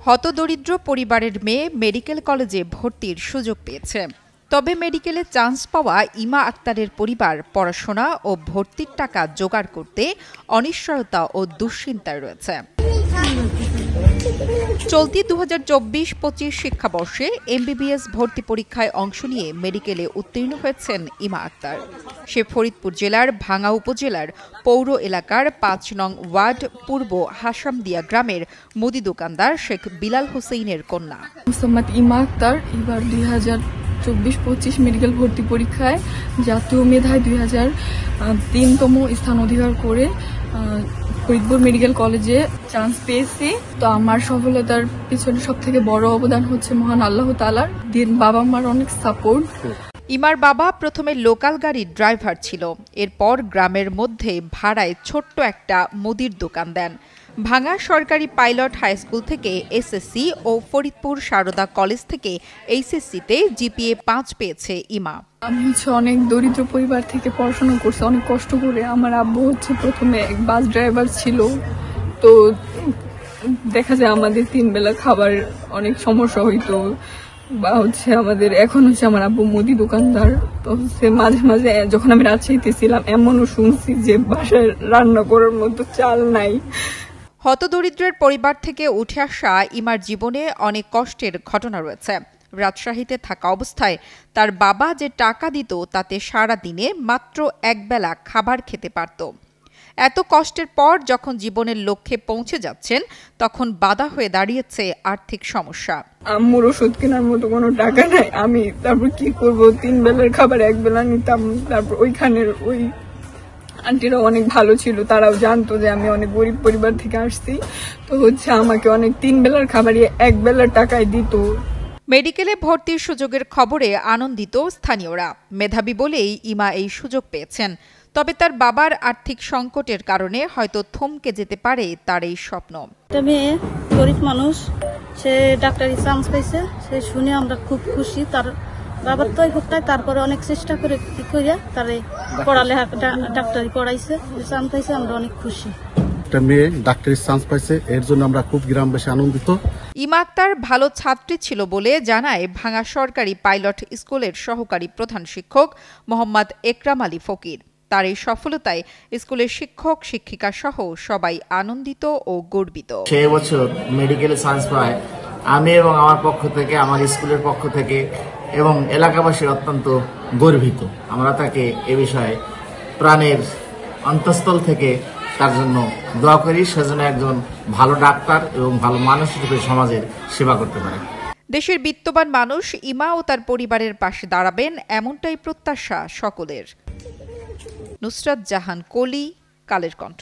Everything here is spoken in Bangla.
হতদরিদ্র পরিবারের মেয়ে মেডিকেল কলেজে ভর্তির সুযোগ পেয়েছে। তবে মেডিকেলে চান্স পাওয়া ইমা আক্তারের পরিবার পড়াশোনা ও ভর্তির টাকা জোগাড় করতে অনিশ্চয়তা ও দুশ্চিন্তায় রয়েছে। চলতি ২০২৪-২৫ শিক্ষাবর্ষে এমবিবিএস ভর্তি পরীক্ষায় অংশ নিয়ে মেডিকেলে উত্তীর্ণ হয়েছেন ইমা আক্তার। সে ফরিদপুর জেলার ভাঙ্গা উপজেলার পৌর এলাকার ৫ নং ওয়ার্ড পূর্ব হাসামদিয়া গ্রামের মুদি দোকানদার শেখ বিলাল হোসেইনের কন্যা। মোসাম্মদ ইমা আক্তার এবার ২০২৪-২৫ মেডিকেল ভর্তি পরীক্ষায় জাতীয় মেধায় ২০০৩তম স্থান অধিকার করে ফরিদপুর মেডিকেল কলেজে চান্স পেয়েছি। তো আমার সফলতার পিছনে সবথেকে বড় অবদান হচ্ছে মহান আল্লাহ তাআলার। বাবা মার অনেক সাপোর্ট। ইমার বাবা প্রথমে লোকাল গাড়ির ড্রাইভার ছিল, এরপর গ্রামের মধ্যে ভাড়ায় ছোট্ট একটা মুদির দোকান দেন। ভাঙ্গা সরকারি পাইলট হাই স্কুল থেকে এসএসসি ও ফরিদপুর সারদা কলেজ থেকে এইচএসসিতে জিপিএ ৫ পেয়েছে ইমা। আমি অনেক দরিদ্র পরিবার থেকে পড়াশোনা করছি, অনেক কষ্ট করে। আমার আব্বু প্রথমে বাস ড্রাইভার ছিল। তো দেখা যায় আমাদের ৩ বেলা খাবার অনেক সমস্যা হইতো, বা আমাদের এখন আমার আব্বু মুদি দোকানদার। তো মাঝে মাঝে যখন আমি রাজশাহীতে ছিলাম এমনও শুনছি যে বাসায় রান্না করার মতো চাল নাই। হতদরিদ্রের পরিবার থেকে উঠে আসা ইমার জীবনে অনেক কষ্টের ঘটনা রয়েছে। রাজশাহীতে থাকা অবস্থায় তার বাবা যে টাকা দিত তাতে সারা দিনে মাত্র একবেলা খাবার খেতে পারত। এত কষ্টের পর যখন জীবনের লক্ষ্যে পৌঁছে যাচ্ছেন তখন বাধা হয়ে দাঁড়িয়েছে আর্থিক সমস্যা। আম্মুর ওষুধ কেনার মতো কোনো টাকা নাই। আমি তারপর কি করব? ৩ বেলার খাবার একবেলা নিতাম। তারপর ওইখানের ওই আন্টিরা অনেক ভালো ছিল, তারাও জানতো যে আমি অনেক গরিব পরিবার থেকে আসছি। তো আমাকে অনেক ৩ বেলার খাবারই এক বেলার টাকায় দিত। মেডিকেলে ভর্তির সুযোগের খবরে আনন্দিত স্থানীয়রা। মেধাবী বলেই ইমা এই সুযোগ পেয়েছেন। তবে তার বাবার আর্থিক সংকটের কারণে হয়তো থমকে যেতে পারে তার এই স্বপ্ন। মেয়ে গরিব মানুষ, সে ডাক্তারি চান্স পাইছে, সে শুনে আমরা খুব খুশি। তার বাবার তো হোকটাই, তারপরে অনেক চেষ্টা করে কি করিয়া তারে পড়ালেখা ডাক্তারি পড়াইছে, চান্স পাইছে, আমরা অনেক খুশি। একটা মেয়ে ডাক্তারি চান্স পাইছে, এর জন্য আমরা খুব গ্রামবাসী আনন্দিত। ইমা আক্তার ভালো ছাত্রী ছিল বলে জানায় ভাঙ্গা সরকারি পাইলট স্কুলের সহকারী প্রধান শিক্ষক মোহাম্মদ একরাম আলী ফকির। তার এই সফলতায় স্কুলের শিক্ষক শিক্ষিকা সহ সবাই আনন্দিত ও গর্বিত। সেই বছর মেডিকেলে চান্স পায় আমি এবং আমার পক্ষ থেকে, আমার স্কুলের পক্ষ থেকে এবং এলাকাবাসীর অত্যন্ত গর্বিত। আমরা তাকে এ বিষয়ে প্রাণের অন্তঃস্থল থেকে তার জন্য দোয়া করি, সেজন্য একজন ভালো ডাক্তার এবং ভালো মানুষ হিসেবে সমাজের সেবা করতে পারে। দেশের বিত্তবান মানুষ ইমা ও তার পরিবারের পাশে দাঁড়াবেন এমনটাই প্রত্যাশা সকলের। নুসরাত জাহান কলি, কালের কণ্ঠ।